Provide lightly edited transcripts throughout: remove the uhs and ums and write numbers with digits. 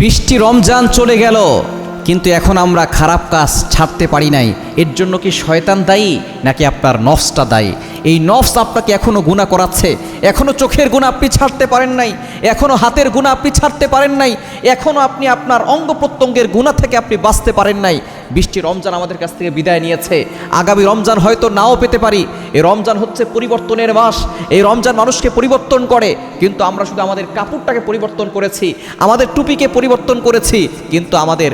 বৃষ্টি রমজান চলে গেল, কিন্তু এখন আমরা খারাপ কাজ ছাড়তে পারি নাই। এর জন্য কি শয়তান দায়ী নাকি আপনার নফসটা দায়ী? এই নফস আপনাকে এখনও গুনাহ করাচ্ছে। এখনও চোখের গুনাহ আপনি ছাড়তে পারেন নাই, এখনও হাতের গুনাহ আপনি ছাড়তে পারেন নাই, এখনও আপনি আপনার অঙ্গ প্রত্যঙ্গের গুনাহ থেকে আপনি বাঁচতে পারেন নাই। বৃষ্টি রমজান আমাদের কাছ থেকে বিদায় নিয়েছে। আগামী রমজান হয়তো নাও পেতে পারি। এই রমজান হচ্ছে পরিবর্তনের মাস। এই রমজান মানুষকে পরিবর্তন করে, কিন্তু আমরা শুধু আমাদের কাপড়টাকে পরিবর্তন করেছি, আমাদের টুপিকে পরিবর্তন করেছি, কিন্তু আমাদের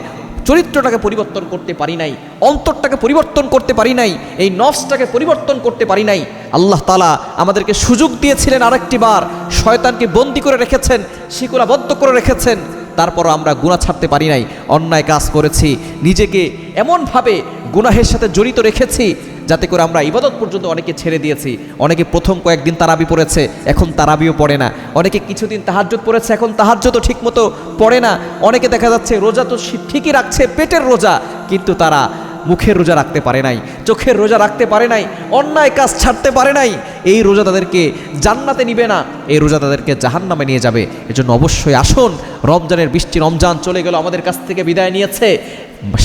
চরিত্রটাকে পরিবর্তন করতে পারি নাই, অন্তরটাকে পরিবর্তন করতে পারি নাই, এই নফসটাকে পরিবর্তন করতে পারি নাই। আল্লাহ তাআলা আমাদেরকে সুযোগ দিয়েছিলেন আরেকটি বার, শয়তানকে বন্দী করে রেখেছেন, শিকলাবদ্ধ করে রেখেছেন, তারপরও আমরা গুনাহ ছাড়তে পারি নাই। অন্যায় কাজ করেছি, নিজেকে এমনভাবে গুনাহের সাথে জড়িত রেখেছি যাতে করে আমরা ইবাদত পর্যন্ত অনেকে ছেড়ে দিয়েছি। অনেকে প্রথম কয়েকদিন তারাবি পড়েছে, এখন তারাবিও পড়ে না। অনেকে কিছুদিন তাহাজ্জুদ পড়েছে, এখন তাহাজ্জুদও ঠিকমতো পড়ে না। অনেকে দেখা যাচ্ছে রোজা তো ঠিকই রাখছে, পেটের রোজা, কিন্তু তারা মুখের রোজা রাখতে পারে নাই, চোখের রোজা রাখতে পারে নাই, অন্যায় কাজ ছাড়তে পারে নাই। এই রোজা তাদেরকে জান্নাতে নিবে না, এই রোজা তাদেরকে জাহান্নামে নিয়ে যাবে। এজন্য অবশ্যই আসুন, রমজানের বৃষ্টি রমজান চলে গেল, আমাদের কাছ থেকে বিদায় নিয়েছে।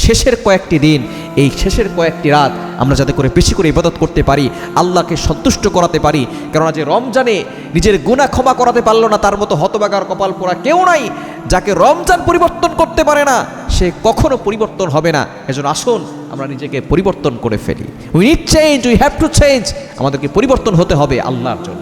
শেষের কয়েকটি দিন, এই শেষের কয়েকটি রাত আমরা যাতে করে বেশি করে ইবাদত করতে পারি, আল্লাহকে সন্তুষ্ট করাতে পারি। কেননা যে রমজানে নিজের গুনাহ ক্ষমা করাতে পারলো না, তার মতো হতভাগার কপাল পোড়া কেউ নাই। যাকে রমজান পরিবর্তন করতে পারে না, সে কখনো পরিবর্তন হবে না। এজন্য আসুন আমরা নিজেকে পরিবর্তন করে ফেলি। We need change, we have to change. আমাদেরকে পরিবর্তন হতে হবে আল্লাহর জন্য।